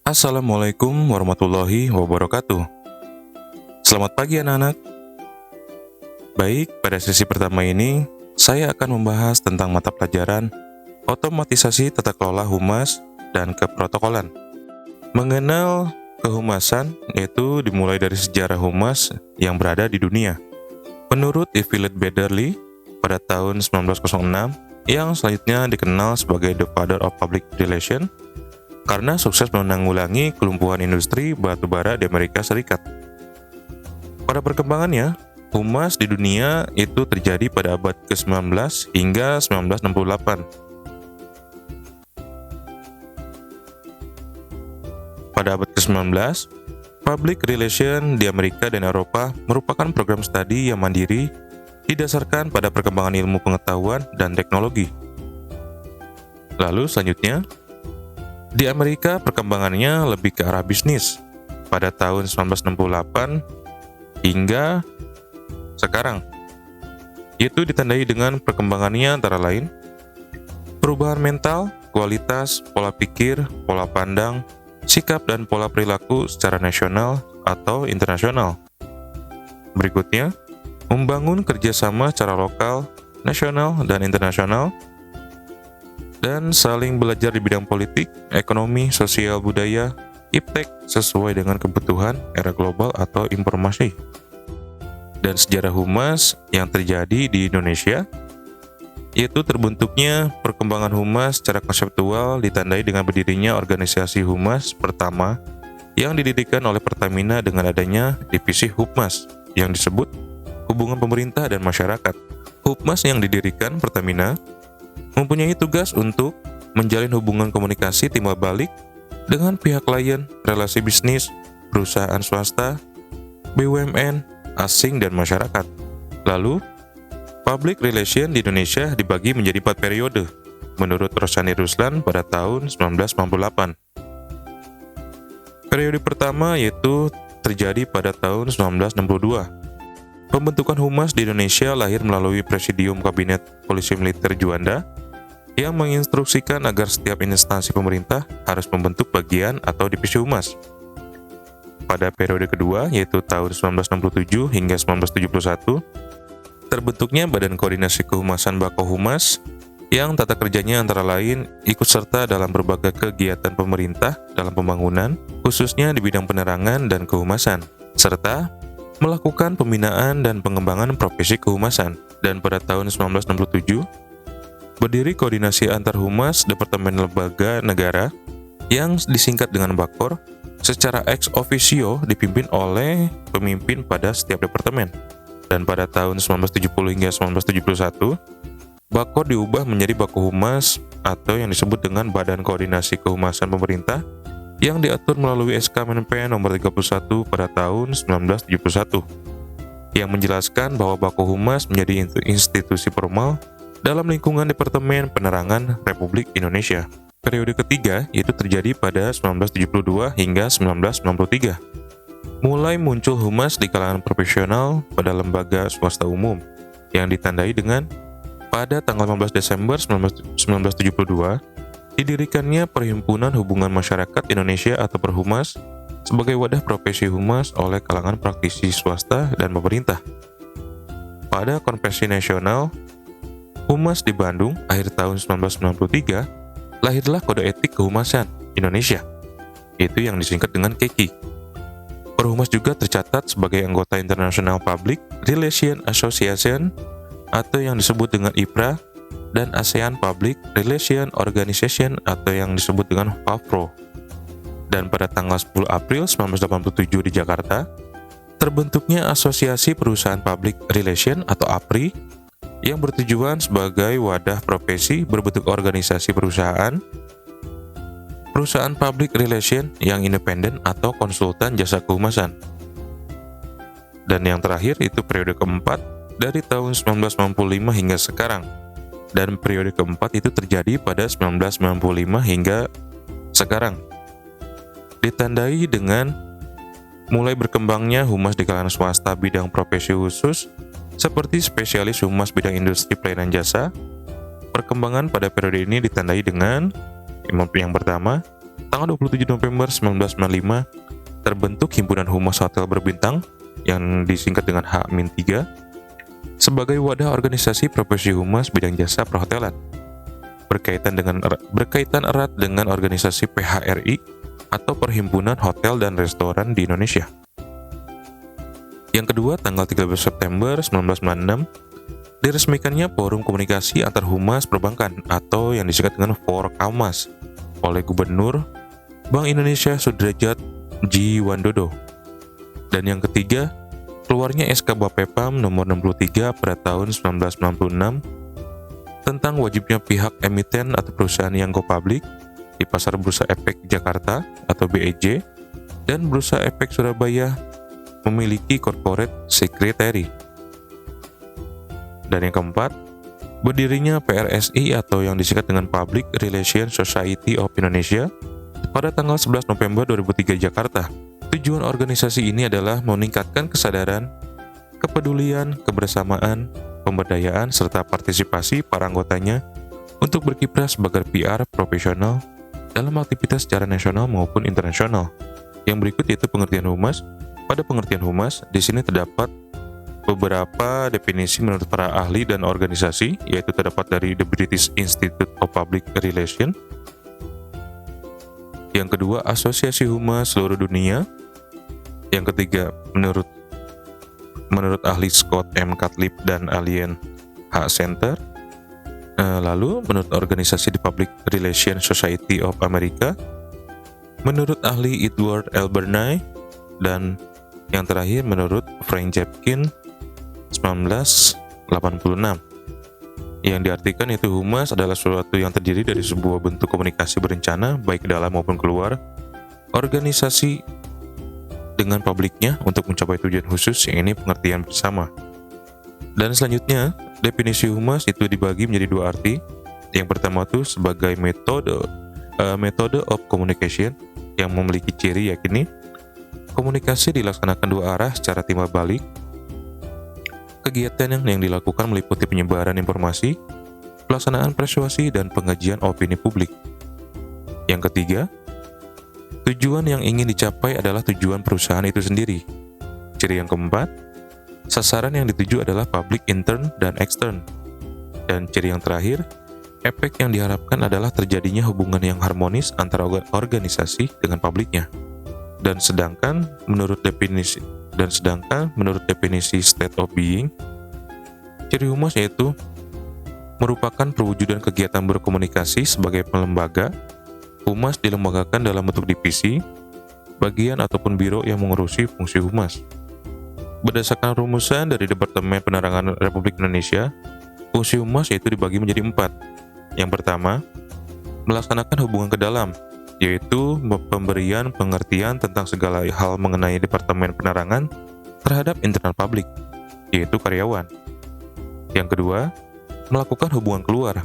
Assalamualaikum warahmatullahi wabarakatuh. Selamat pagi anak-anak. Baik, pada sesi pertama ini saya akan membahas tentang mata pelajaran otomatisasi tata kelola humas dan keprotokolan. Mengenal kehumasan yaitu dimulai dari sejarah humas yang berada di dunia. Menurut E. Philip Bedderly pada tahun 1906 yang selanjutnya dikenal sebagai The Father of Public Relations karena sukses menanggulangi kelumpuhan industri batu bara di Amerika Serikat. Pada perkembangannya, humas di dunia itu terjadi pada abad ke-19 hingga 1968. Pada abad ke-19, public relation di Amerika dan Eropa merupakan program studi yang mandiri didasarkan pada perkembangan ilmu pengetahuan dan teknologi. Lalu selanjutnya, di Amerika perkembangannya lebih ke arah bisnis pada tahun 1968 hingga sekarang. Itu ditandai dengan perkembangannya antara lain perubahan mental, kualitas, pola pikir, pola pandang, sikap dan pola perilaku secara nasional atau internasional. Berikutnya, membangun kerjasama secara lokal, nasional, dan internasional, dan saling belajar di bidang politik, ekonomi, sosial, budaya, iptek sesuai dengan kebutuhan era global atau informasi. Dan sejarah humas yang terjadi di Indonesia, yaitu terbentuknya perkembangan humas secara konseptual ditandai dengan berdirinya organisasi humas pertama yang didirikan oleh Pertamina dengan adanya divisi Hupmas yang disebut Hubungan Pemerintah dan Masyarakat. Hupmas yang didirikan Pertamina mempunyai tugas untuk menjalin hubungan komunikasi timbal balik dengan pihak klien, relasi bisnis, perusahaan swasta, BUMN, asing, dan masyarakat. Lalu, public relation di Indonesia dibagi menjadi 4 periode, menurut Rosani Ruslan pada tahun 1998. Periode pertama yaitu terjadi pada tahun 1962. Pembentukan humas di Indonesia lahir melalui Presidium Kabinet Polisi Militer Juanda yang menginstruksikan agar setiap instansi pemerintah harus membentuk bagian atau divisi humas. Pada periode kedua, yaitu tahun 1967 hingga 1971, terbentuknya Badan Koordinasi Kehumasan Bakohumas yang tata kerjanya antara lain ikut serta dalam berbagai kegiatan pemerintah dalam pembangunan, khususnya di bidang penerangan dan kehumasan, serta melakukan pembinaan dan pengembangan profesi kehumasan. Dan pada tahun 1967, berdiri Koordinasi Antar Humas Departemen Lembaga Negara yang disingkat dengan Bakor, secara ex officio dipimpin oleh pemimpin pada setiap departemen. Dan pada tahun 1970 hingga 1971, Bakor diubah menjadi Bakohumas atau yang disebut dengan Badan Koordinasi Kehumasan Pemerintah yang diatur melalui SK Menpen nomor 31 pada tahun 1971 yang menjelaskan bahwa Bakohumas menjadi institusi formal dalam lingkungan Departemen Penerangan Republik Indonesia. Periode ketiga yaitu terjadi pada 1972 hingga 1993. Mulai muncul humas di kalangan profesional pada lembaga swasta umum yang ditandai dengan pada tanggal 15 Desember 1972 didirikannya Perhimpunan Hubungan Masyarakat Indonesia atau Perhumas sebagai wadah profesi humas oleh kalangan praktisi swasta dan pemerintah. Pada Konvensi Nasional Humas di Bandung akhir tahun 1993 lahirlah Kode Etik Kehumasan Indonesia, yaitu yang disingkat dengan KEKI. Perhumas juga tercatat sebagai anggota International Public Relations Association atau yang disebut dengan IPRA dan ASEAN Public Relations Organization atau yang disebut dengan PAVRO. Dan pada tanggal 10 April 1987 di Jakarta, terbentuknya Asosiasi Perusahaan Public Relation atau APRI yang bertujuan sebagai wadah profesi berbentuk organisasi perusahaan public relation yang independen atau konsultan jasa kehumasan. Dan yang terakhir itu periode keempat dari tahun 1995 hingga sekarang. Dan periode keempat itu terjadi pada 1995 hingga sekarang. Ditandai dengan mulai berkembangnya humas di kalangan swasta bidang profesi khusus Seperti spesialis humas bidang industri pelayanan jasa, perkembangan pada periode ini ditandai dengan yang pertama, tanggal 27 November 1995 terbentuk Himpunan Humas Hotel Berbintang yang disingkat dengan H-3 sebagai wadah organisasi profesi humas bidang jasa perhotelan. Berkaitan erat dengan organisasi PHRI atau Perhimpunan Hotel dan Restoran di Indonesia. Yang kedua, tanggal 13 September 1996, diresmikannya Forum Komunikasi Antar Humas Perbankan atau yang disingkat dengan Forkamas oleh Gubernur Bank Indonesia Sudrajat G. Wandodo. Dan yang ketiga, keluarnya SK Bapepam nomor 63 pada tahun 1996 tentang wajibnya pihak emiten atau perusahaan yang go public di Pasar Bursa Efek Jakarta atau BEJ dan Bursa Efek Surabaya memiliki corporate secretary. Dan yang keempat, berdirinya PRSI atau yang disingkat dengan Public Relations Society of Indonesia pada tanggal 11 November 2003 Jakarta. Tujuan organisasi ini adalah meningkatkan kesadaran, kepedulian, kebersamaan, pemberdayaan, serta partisipasi para anggotanya untuk berkiprah sebagai PR profesional dalam aktivitas secara nasional maupun internasional. Yang berikut yaitu pengertian humas. Pada pengertian humas, di sini terdapat beberapa definisi menurut para ahli dan organisasi, yaitu terdapat dari The British Institute of Public Relations. Yang kedua, Asosiasi Humas Seluruh Dunia. Yang ketiga, menurut ahli Scott M. Catlip dan Alien H. Center. Lalu, menurut organisasi The Public Relations Society of America, menurut ahli Edward L. Bernay, dan yang terakhir menurut Frank Jepkin 1986, yang diartikan itu humas adalah sesuatu yang terdiri dari sebuah bentuk komunikasi berencana baik dalam maupun keluar organisasi dengan publiknya untuk mencapai tujuan khusus, yang ini pengertian bersama. Dan selanjutnya, definisi humas itu dibagi menjadi dua arti. Yang pertama itu sebagai metode of communication yang memiliki ciri yakni komunikasi dilaksanakan dua arah secara timbal balik. Kegiatan yang dilakukan meliputi penyebaran informasi, pelaksanaan persuasi, dan pengajian opini publik. Yang ketiga, tujuan yang ingin dicapai adalah tujuan perusahaan itu sendiri. Ciri yang keempat, sasaran yang dituju adalah public intern dan extern. Dan ciri yang terakhir, efek yang diharapkan adalah terjadinya hubungan yang harmonis antara organisasi dengan publiknya. Dan sedangkan menurut definisi state of being, ciri humas yaitu merupakan perwujudan kegiatan berkomunikasi sebagai lembaga. Humas dilembagakan dalam bentuk divisi, bagian ataupun biro yang mengurusi fungsi humas. Berdasarkan rumusan dari Departemen Penerangan Republik Indonesia, fungsi humas yaitu dibagi menjadi 4. Yang pertama, melaksanakan hubungan ke dalam, yaitu pemberian pengertian tentang segala hal mengenai Departemen Penerangan terhadap internal publik, yaitu karyawan. Yang kedua, melakukan hubungan keluar,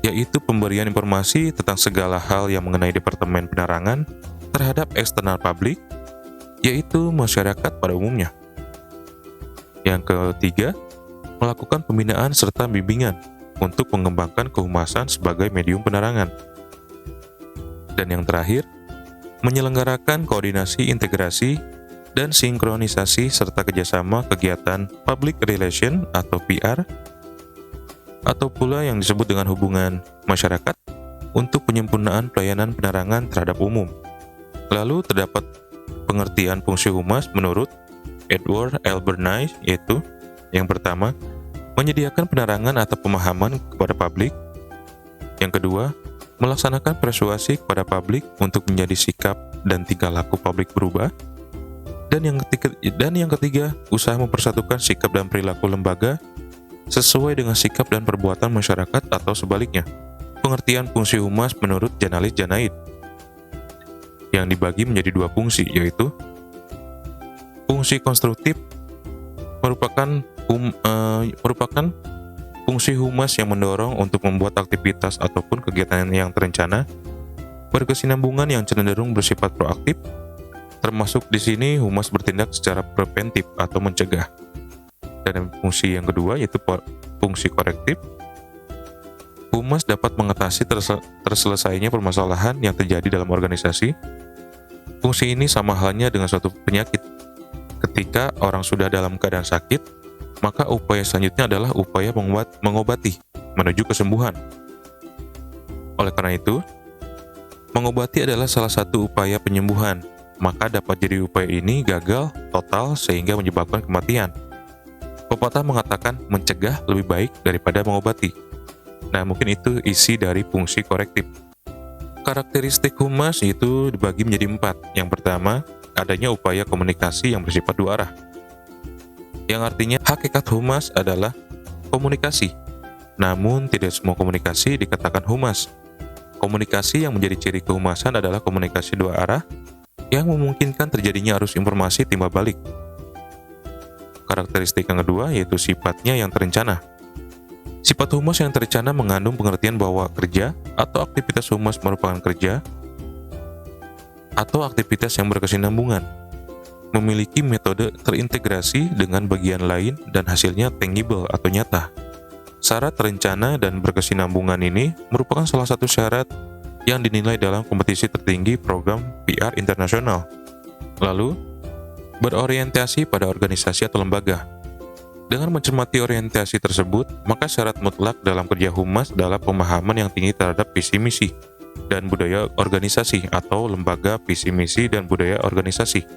yaitu pemberian informasi tentang segala hal yang mengenai Departemen Penerangan terhadap eksternal publik, yaitu masyarakat pada umumnya. Yang ketiga, melakukan pembinaan serta bimbingan untuk mengembangkan kehumasan sebagai medium penerangan. Dan yang terakhir, menyelenggarakan koordinasi, integrasi, dan sinkronisasi serta kerjasama kegiatan public relation atau PR, atau pula yang disebut dengan hubungan masyarakat untuk penyempurnaan pelayanan penerangan terhadap umum. Lalu terdapat pengertian fungsi humas menurut Edward L. Bernay, yaitu yang pertama, menyediakan penerangan atau pemahaman kepada publik. Yang kedua, melaksanakan persuasi kepada publik untuk menjadi sikap dan tingkah laku publik berubah. Dan yang ketiga, usaha mempersatukan sikap dan perilaku lembaga sesuai dengan sikap dan perbuatan masyarakat atau sebaliknya. Pengertian fungsi humas menurut Janalis Janaid yang dibagi menjadi dua fungsi, yaitu fungsi konstruktif merupakan fungsi humas yang mendorong untuk membuat aktivitas ataupun kegiatan yang terencana berkesinambungan yang cenderung bersifat proaktif, termasuk di sini humas bertindak secara preventif atau mencegah. Dan fungsi yang kedua yaitu fungsi korektif. Humas dapat mengatasi terselesainya permasalahan yang terjadi dalam organisasi. Fungsi ini sama halnya dengan suatu penyakit. Ketika orang sudah dalam keadaan sakit, maka upaya selanjutnya adalah upaya mengobati menuju kesembuhan. Oleh karena itu, mengobati adalah salah satu upaya penyembuhan, maka dapat jadi upaya ini gagal total sehingga menyebabkan kematian. Pepatah mengatakan mencegah lebih baik daripada mengobati. Nah, mungkin itu isi dari fungsi korektif. Karakteristik humas itu dibagi menjadi 4. Yang pertama, adanya upaya komunikasi yang bersifat dua arah. Yang artinya hakikat humas adalah komunikasi. Namun, tidak semua komunikasi dikatakan humas. Komunikasi yang menjadi ciri kehumasan adalah komunikasi dua arah yang memungkinkan terjadinya arus informasi timbal balik. Karakteristik yang kedua yaitu sifatnya yang terencana. Sifat humas yang terencana mengandung pengertian bahwa kerja atau aktivitas humas merupakan kerja atau aktivitas yang berkesinambungan, memiliki metode terintegrasi dengan bagian lain dan hasilnya tangible atau nyata. Syarat terencana dan berkesinambungan ini merupakan salah satu syarat yang dinilai dalam kompetisi tertinggi program PR internasional. Lalu, berorientasi pada organisasi atau lembaga. Dengan mencermati orientasi tersebut, maka syarat mutlak dalam kerja humas adalah pemahaman yang tinggi terhadap visi misi dan budaya organisasi atau lembaga, visi misi dan budaya organisasi.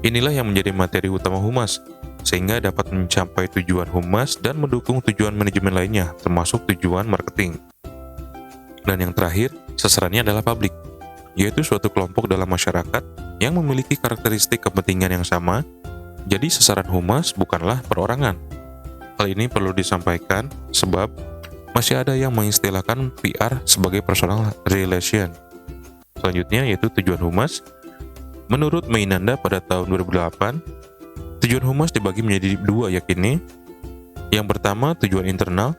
Inilah yang menjadi materi utama humas, sehingga dapat mencapai tujuan humas dan mendukung tujuan manajemen lainnya, termasuk tujuan marketing. Dan yang terakhir, sasarannya adalah publik, yaitu suatu kelompok dalam masyarakat yang memiliki karakteristik kepentingan yang sama. Jadi sasaran humas bukanlah perorangan. Hal ini perlu disampaikan sebab masih ada yang mengistilahkan PR sebagai personal relation. Selanjutnya yaitu tujuan humas. Menurut Mainanda pada tahun 2008, tujuan humas dibagi menjadi 2 yakni. Yang pertama tujuan internal.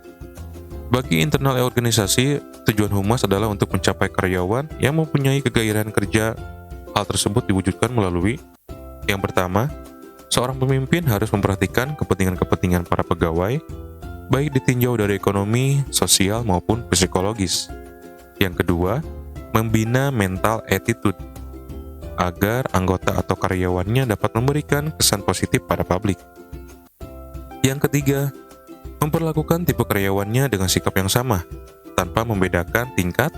Bagi internal organisasi, tujuan humas adalah untuk mencapai karyawan yang mempunyai kegairahan kerja. Hal tersebut diwujudkan melalui yang pertama, seorang pemimpin harus memperhatikan kepentingan-kepentingan para pegawai, baik ditinjau dari ekonomi, sosial, maupun psikologis. Yang kedua, membina mental attitude, agar anggota atau karyawannya dapat memberikan kesan positif pada publik. Yang ketiga, memperlakukan tipe karyawannya dengan sikap yang sama, tanpa membedakan tingkat,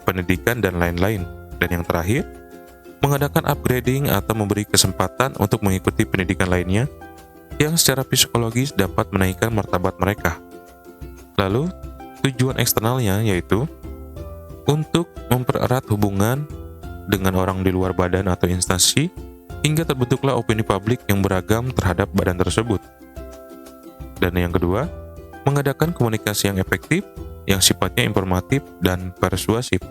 pendidikan, dan lain-lain. Dan yang terakhir, mengadakan upgrading atau memberi kesempatan untuk mengikuti pendidikan lainnya yang secara psikologis dapat menaikkan martabat mereka. Lalu, tujuan eksternalnya yaitu untuk mempererat hubungan dengan orang di luar badan atau instansi hingga terbentuklah opini publik yang beragam terhadap badan tersebut. Dan yang kedua, mengadakan komunikasi yang efektif yang sifatnya informatif dan persuasif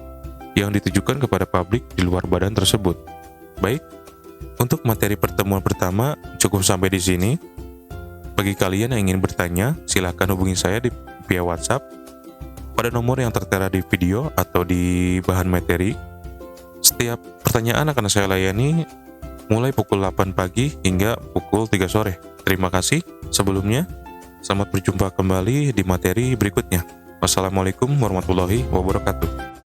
yang ditujukan kepada publik di luar badan tersebut. Baik, untuk materi pertemuan pertama cukup sampai di sini. Bagi kalian yang ingin bertanya, silakan hubungi saya via WhatsApp pada nomor yang tertera di video atau di bahan materi. Setiap pertanyaan akan saya layani mulai pukul 8 pagi hingga pukul 3 sore. Terima kasih sebelumnya. Selamat berjumpa kembali di materi berikutnya. Wassalamualaikum warahmatullahi wabarakatuh.